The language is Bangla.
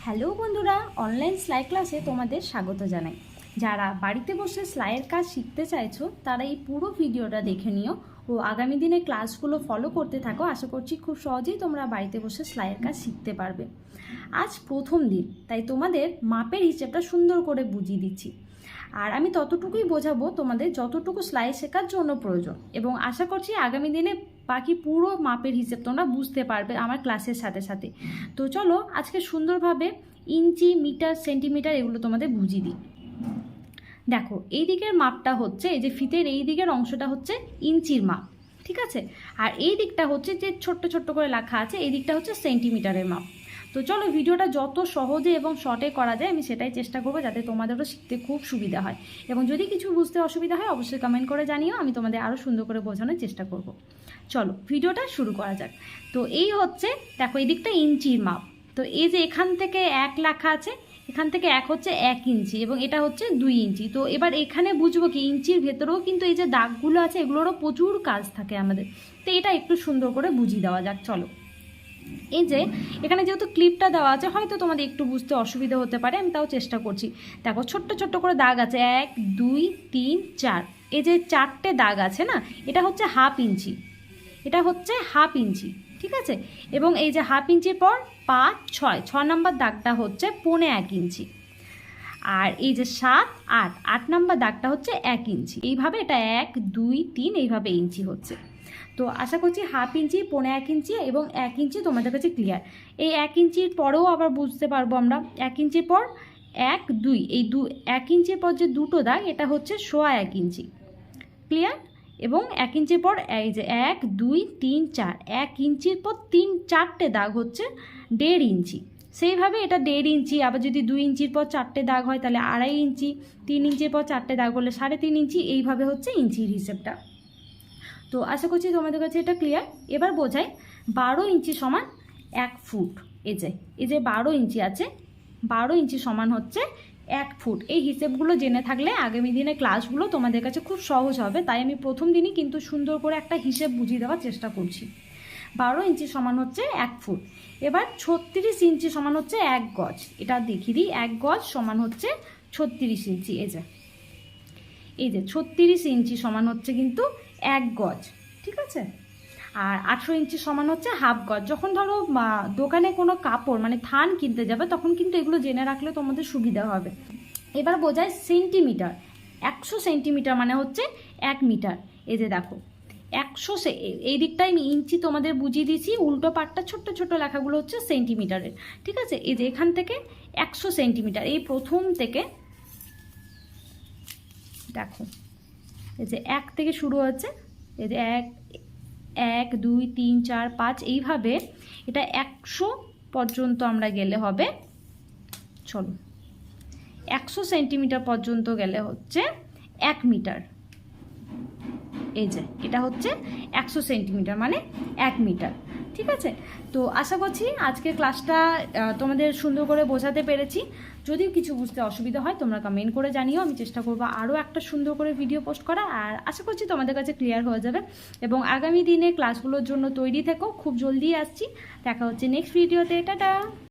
হ্যালো বন্ধুরা, অনলাইন সেলাই ক্লাসে তোমাদের স্বাগত জানাই। যারা বাড়িতে বসে সেলাইয়ের কাজ শিখতে চাইছো তারা এই পুরো ভিডিওটা দেখে নিও ও আগামী দিনে ক্লাসগুলো ফলো করতে থাকো। আশা করছি খুব সহজেই তোমরা বাড়িতে বসে সেলাইয়ের কাজ শিখতে পারবে। আজ প্রথম দিন, তাই তোমাদের মাপের হিসেবটা সুন্দর করে বুঝিয়ে দিচ্ছি। আর আমি ততটুকুই বোঝাবো তোমাদের যতটুকু সেলাই শেখার জন্য প্রয়োজন, এবং আশা করছি আগামী দিনে বাকি পুরো মাপের হিসেব তোমরা বুঝতে পারবে আমার ক্লাসের সাথে সাথে। তো চলো আজকে সুন্দরভাবে ইঞ্চি, মিটার, সেন্টিমিটার এগুলো তোমাদের বুঝিয়ে দিই। দেখো, এই দিকের মাপটা হচ্ছে, এই যে ফিতের এই দিকের অংশটা হচ্ছে ইঞ্চির মাপ, ঠিক আছে। আর এই দিকটা হচ্ছে যে ছোট্ট ছোট্ট করে লেখা আছে, এই দিকটা হচ্ছে সেন্টিমিটারের মাপ। তো চলো ভিডিওটা যত সহজে এবং শর্টে করা যায় আমি সেটাই চেষ্টা করবো, যাতে তোমাদেরও শিখতে খুব সুবিধা হয়। এবং যদি কিছু বুঝতে অসুবিধা হয় অবশ্যই কমেন্ট করে জানিও, আমি তোমাদের আরও সুন্দর করে বোঝানোর চেষ্টা করব। চলো ভিডিওটা শুরু করা যাক। তো এই হচ্ছে, দেখো এই দিকটা ইঞ্চির মাপ। তো এই যে এখান থেকে 1 লেখা আছে, এখান থেকে 1 হচ্ছে 1 ইঞ্চি এবং এটা হচ্ছে 2 ইঞ্চি। তো এবার এখানে বুঝবো কি, ইঞ্চির ভেতরেও কিন্তু এই যে দাগগুলো আছে এগুলোরও প্রচুর কাজ থাকে আমাদের। তো এটা একটু সুন্দর করে বুঝিয়ে দেওয়া যাক। চলো, এই যে এখানে যেহেতু ক্লিপটা দেওয়া আছে হয়তো তোমাদের একটু বুঝতে অসুবিধা হতে পারে, আমি তাও চেষ্টা করছি। দেখো ছোট্ট ছোট্ট করে দাগ আছে, 1 2 3 4, এই যে 4টে দাগ আছে না, এটা হচ্ছে হাফ ইঞ্চি, এটা হচ্ছে হাফ ইঞ্চি, ঠিক আছে। এবং এই যে হাফ ইঞ্চির পর 5 6 নম্বর দাগটা হচ্ছে 1.25 ইঞ্চি। আর এই যে 7 8 8 নম্বর দাগটা হচ্ছে 1 ইঞ্চি। এইভাবে এটা 1 2 3 এইভাবে ইঞ্চি হচ্ছে। তো আশা করছি হাফ ইঞ্চি, 1.25 ইঞ্চি এবং 1 ইঞ্চি তোমাদের কাছে ক্লিয়ার। এই 1 ইঞ্চির পরেও আবার বুঝতে পারবো আমরা, 1 ইঞ্চির পর 1 2, এই 1 ইঞ্চির পর যে দুটো দাগ এটা হচ্ছে 1.25 ইঞ্চি, ক্লিয়ার। এবং 1 ইঞ্চির পর এই যে 1 2 3 4, 1 ইঞ্চির পর 4টে দাগ হচ্ছে 1.5 ইঞ্চি। সেইভাবে এটা 1.5 ইঞ্চি। আবার যদি 2 ইঞ্চির পর 4টে দাগ হয় তাহলে 2.5 ইঞ্চি, 3 ইঞ্চির পর 4টে দাগ হলে 3.5 ইঞ্চি। এইভাবে হচ্ছে ইঞ্চির হিসেবটা। তো আশা করছি তোমাদের কাছে এটা ক্লিয়ার। এবার বোঝাই, 12 ইঞ্চি সমান 1 ফুট। এই যে 12 ইঞ্চি আছে, 12 ইঞ্চি সমান হচ্ছে 1 ফুট। এই হিসেবগুলো জেনে থাকলে আগামী দিনে ক্লাসগুলো তোমাদের কাছে খুব সহজ হবে। তাই আমি প্রথম দিনই কিন্তু সুন্দর করে একটা হিসেব বুঝিয়ে দেওয়ার চেষ্টা করছি। 12 ইঞ্চি সমান হচ্ছে 1 ফুট। এবার 36 ইঞ্চি সমান হচ্ছে 1 গজ। এটা দেখিয়ে দিই, 1 গজ সমান হচ্ছে 36 ইঞ্চি। এই যে 36 ইঞ্চি সমান হচ্ছে কিন্তু 1 গজ, ঠিক আছে। আর 18 ইঞ্চি সমান হচ্ছে হাফ গজ। যখন ধরো দোকানে কোনো কাপড় মানে থান কিনতে যাবে তখন কিন্তু এগুলো জেনে রাখলে তোমাদের সুবিধা হবে। এবার বোঝায় সেন্টিমিটার। 100 সেন্টিমিটার মানে হচ্ছে 1 মিটার। এই যে দেখো 100, এই দিকটায় আমি ইঞ্চি তোমাদের বুঝিয়ে দিয়েছি, উল্টো পাটটা ছোট্ট ছোট লেখাগুলো হচ্ছে সেন্টিমিটারের, ঠিক আছে। এই যে এখান থেকে 100 সেন্টিমিটার, এই প্রথম থেকে দেখো এই যে 1 থেকে শুরু হচ্ছে, এই যে 1 2 3 4 5, এইভাবে এটা 100 পর্যন্ত আমরা গেলে হবে। চলো 100 সেন্টিমিটার পর্যন্ত গেলে হচ্ছে 1 মিটার। এই যে এটা হচ্ছে 100 সেন্টিমিটার মানে 1 মিটার, ঠিক আছে। তো আশা করছি আজকের ক্লাসটা তোমাদের সুন্দর করে বোঝাতে পেরেছি। যদি কিছু বুঝতে অসুবিধা হয় তোমরা কমেন্ট করে জানিও, আমি চেষ্টা করবো আরও একটা সুন্দর করে ভিডিও পোস্ট করা। আর আশা করছি তোমাদের কাছে ক্লিয়ার হয়ে যাবে। এবং আগামী দিনে ক্লাসগুলোর জন্য তৈরি থেকো, খুব জলদি আসছি। দেখা হচ্ছে নেক্সট ভিডিওতে। টাটা।